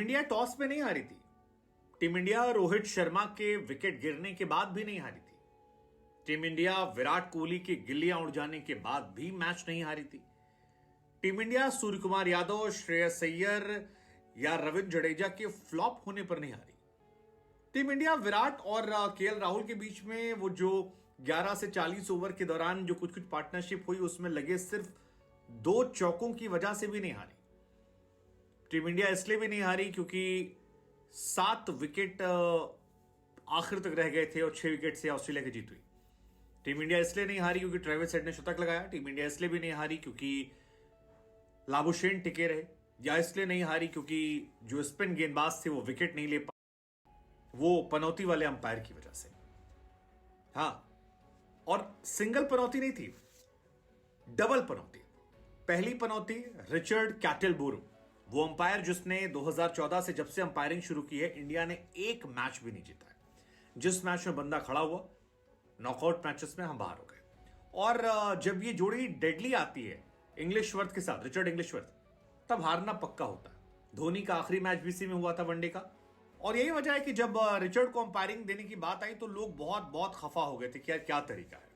India toss में नहीं हारी थी। टीम इंडिया रोहित शर्मा के विकेट गिरने के बाद भी नहीं हारी थी। टीम इंडिया विराट कोहली के गिल्लियां उड़ जाने के बाद भी मैच नहीं हारी थी। टीम इंडिया सूर्य कुमार यादव, श्रेयस अय्यर या रविंद्र जडेजा के फ्लॉप होने पर नहीं हारी। टीम इंडिया विराट और केएल राहुल के बीच में वो जो 11 से 40 ओवर के दौरान जो कुछ पार्टनरशिप हुई उसमें लगे सिर्फ 2 चौकों की वजह से भी नहीं हारी। टीम इंडिया इसलिए भी नहीं हारी क्योंकि 7 विकेट आखिर तक रह गए थे और 6 विकेट से ऑस्ट्रेलिया की जीत हुई। टीम इंडिया इसलिए नहीं हारी क्योंकि ट्रेविस हेड ने शतक लगाया। टीम इंडिया इसलिए भी नहीं हारी क्योंकि लाबुशेन टिके रहे, या इसलिए नहीं हारी क्योंकि जो स्पिन गेंदबाज थे वो विकेट नहीं ले पाए, वो पनौती वाले अंपायर की वजह से। हां, और सिंगल पनौती नहीं थी, डबल पनौती। पहली पनौती रिचर्ड कैटलबोरो, वो अंपायर जिसने 2014 से जब से अंपायरिंग शुरू की है इंडिया ने एक मैच भी नहीं जीता है। जिस मैच में बंदा खड़ा हुआ नॉकआउट मैचेस में हम बाहर हो गए। और जब ये जोड़ी डेडली आती है इंग्लिशवर्थ के साथ, रिचर्ड इंग्लिशवर्थ, तब हारना पक्का होता है। धोनी का आखिरी मैच बीसी में हुआ था वनडे का, और यही वजह है कि जब रिचर्ड को अंपायरिंग देने की बात आई तो लोग बहुत बहुत खफा हो गए थे कि यार क्या तरीका है।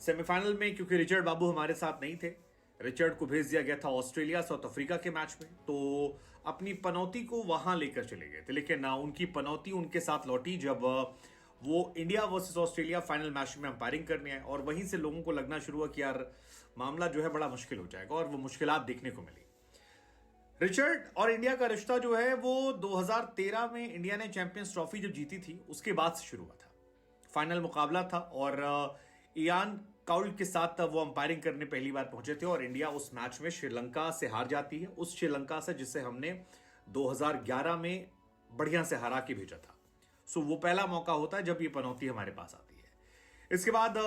सेमीफाइनल में क्योंकि रिचर्ड बाबू हमारे साथ नहीं थे, रिचर्ड को भेज दिया गया था ऑस्ट्रेलिया साउथ अफ्रीका के मैच में, तो अपनी पनौती को वहां लेकर चले गए थे। लेकिन उनकी पनौती उनके साथ लौटी जब वो India versus Australia final match में अंपायरिंग करने आए, और वहीं से लोगों को लगना शुरू हुआ कि यार मामला जो है बड़ा मुश्किल हो जाएगा, और वो मुश्किलात देखने को मिली। रिचर्ड और इंडिया का रिश्ता जो है वो 2013 में इंडिया ने चैंपियंस ट्रॉफी जब जीती थी उसके बाद से शुरू हुआ था। फाइनल मुकाबला था और इयान काउल के साथ वो अंपायरिंग करने पहली बार पहुंचे थे, और इंडिया उस मैच में श्रीलंका से हार जाती है, उस श्रीलंका से जिसे हमने 2011 में बढ़िया से हरा के भेजा था। सो वो पहला मौका होता है जब ये पनौती हमारे पास आती है। इसके बाद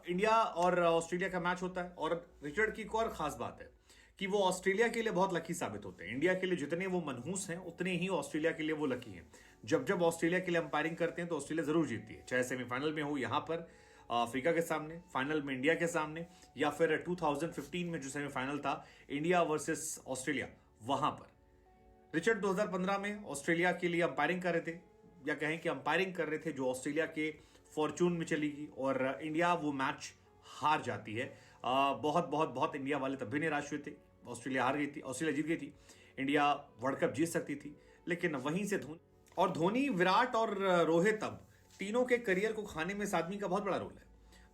इंडिया और ऑस्ट्रेलिया का मैच होता है, और रिचर्ड की एक और खास बात है कि वो ऑस्ट्रेलिया के लिए बहुत लकी साबित होते हैं। इंडिया के लिए जितने वो मनहूस हैं उतने ही ऑस्ट्रेलिया के लिए वो लकी हैं। जब जब ऑस्ट्रेलिया के लिए अंपायरिंग करते हैं तो ऑस्ट्रेलिया जरूर जीतती है, चाहे सेमीफाइनल में हो यहां पर अफ्रीका के सामने, फाइनल में इंडिया के सामने, या फिर 2015 में जो सेमीफाइनल था इंडिया वर्सेस ऑस्ट्रेलिया, वहां पर। रिचर्ड 2015 में ऑस्ट्रेलिया के लिए अंपायरिंग कर रहे थे, या कहें कि अंपायरिंग कर रहे थे जो ऑस्ट्रेलिया के फॉर्चून में चली गई, और इंडिया वो मैच हार जाती है। बहुत बहुत बहुत इंडिया वाले तब भी निराश हुए थे। ऑस्ट्रेलिया हार गई थी, ऑस्ट्रेलिया जीत गई थी, इंडिया वर्ल्ड कप जीत सकती थी। लेकिन वहीं से धोनी, विराट और रोहित, अब तीनों के करियर को खाने में इस आदमी का बहुत बड़ा रोल है।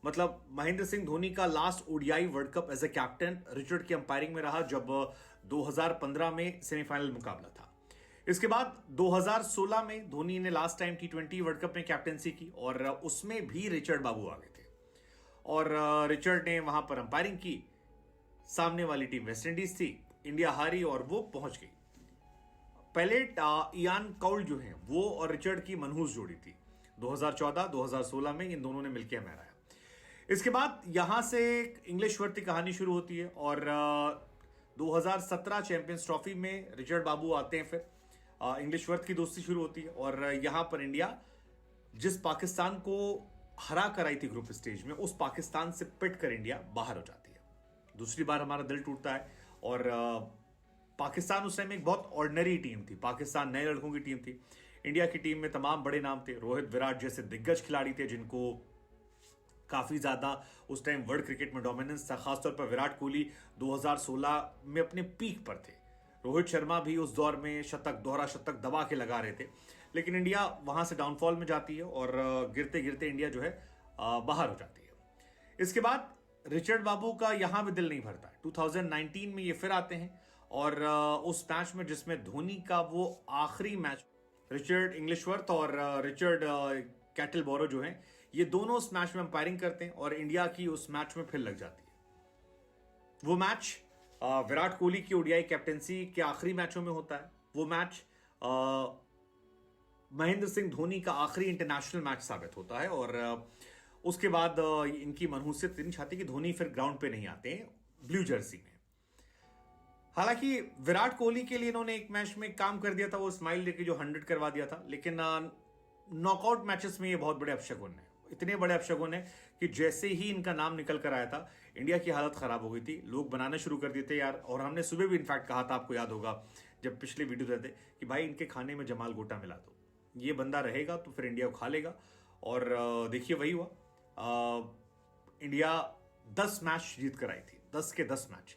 मतलब महेंद्र सिंह धोनी का last ODI world cup as a captain Richard की अंपायरिंग में रहा जब 2015 में सेमीफाइनल मुकाबला था। इसके बाद 2016 में धोनी ने last time T20 world cup में कैप्टनसी की, और उसमें भी रिचर्ड बाबू आ गए थे, और रिचर्ड ने वहां पर अंपायरिंग की। सामने वाली टीम वेस्ट इंडीज थी, इंडिया हारी और वो पहुंच गई। पहले इयान काउल जो है वो और रिचर्ड की मनहूस जोड़ी थी। 2014-2016 में इन दोनों ने मिलकर हमें हराया। इसके बाद यहां से इंग्लिशवर्थ की कहानी शुरू होती है, और 2017 चैंपियंस ट्रॉफी में रिचर्ड बाबू आते हैं, फिर इंग्लिशवर्थ की दोस्ती शुरू होती है, और यहां पर इंडिया जिस पाकिस्तान को हरा कर आई थी ग्रुप स्टेज में, उस पाकिस्तान से पिट कर इंडिया बाहर हो जाती है। दूसरी बार हमारा दिल टूटता है, और पाकिस्तान उस टाइम एक बहुत ऑर्डिनरी टीम थी। पाकिस्तान नए लड़कों की टीम थी। इंडिया की टीम में तमाम बड़े नाम थे, रोहित, विराट जैसे दिग्गज खिलाड़ी थे जिनको काफी ज्यादा उस टाइम वर्ल्ड क्रिकेट में डोमिनेंस था। खासतौर पर विराट कोहली 2016 में अपने पीक पर थे। रोहित शर्मा भी उस दौर में शतक, दोहरा शतक दबा के लगा रहे थे। लेकिन इंडिया वहां से डाउनफॉल में जाती है, और गिरते गिरते इंडिया जो है बाहर हो जाती है। इसके बाद रिचर्ड बाबू का यहां भी दिल नहीं भरता है। 2019 में ये फिर आते हैं, और उस मैच में जिसमें धोनी का वो आखिरी मैच, रिचर्ड इंग्लिशवर्थ और रिचर्ड कैटलबोरो जो हैं, ये दोनों उस मैच में अंपायरिंग करते हैं, और इंडिया की उस मैच में फिर लग जाती है। वो मैच विराट कोहली की ओडीआई कैप्टेंसी के आखिरी मैचों में होता है। वो मैच महेंद्र सिंह धोनी का आखिरी इंटरनेशनल मैच साबित होता है, और उसके बाद इनकी मनहूसियत इतनी छाती कि धोनी फिर ग्राउंड पे नहीं आते हैं ब्लू जर्सी में। हालांकि विराट कोहली के लिए इन्होंने एक मैच में काम कर दिया था, वो स्माइल देके जो 100 करवा दिया था। लेकिन नॉकआउट मैचेस में ये बहुत बड़े अपशगुन है, इतने बड़े अपशगुन है कि जैसे ही इनका नाम निकल कर आया था इंडिया की हालत खराब हो गई थी। लोग बनाने शुरू कर दिए थे यार, और हमने सुबह भी इनफैक्ट कहा था, आपको याद होगा, जब पिछले वीडियो रहते कि भाई इनके खाने में जमाल गोटा मिला दो, ये बंदा रहेगा तो फिर इंडिया को खा लेगा। और देखिए वही हुआ। इंडिया 10 मैच जीत कर आई थी, 10 के 10 मैच।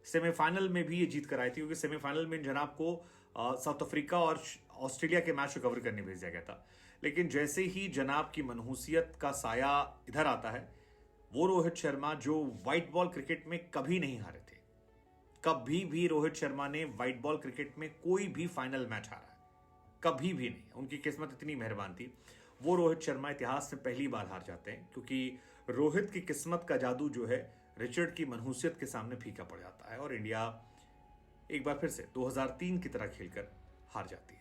सेमीफाइनल में भी ये जीत कर आई थी, क्योंकि सेमीफाइनल में जनाब को साउथ अफ्रीका और ऑस्ट्रेलिया के मैच को कवर करने भेज दिया गया था। लेकिन जैसे ही जनाब की मनहूसियत का साया इधर आता है, वो रोहित शर्मा जो व्हाइट बॉल क्रिकेट में कभी नहीं हारे थे, कभी भी रोहित शर्मा ने व्हाइट बॉल क्रिकेट में कोई भी फाइनल मैच हारा है, कभी भी नहीं। उनकी किस्मत इतनी मेहरबान थी। वो रोहित शर्मा इतिहास में पहली बार हार जाते हैं, क्योंकि रोहित की किस्मत का जादू जो है रिचर्ड की मनहूसियत के सामने फीका पड़ जाता है और इंडिया एक बार फिर से 2003 की तरह खेलकर हार जाती है।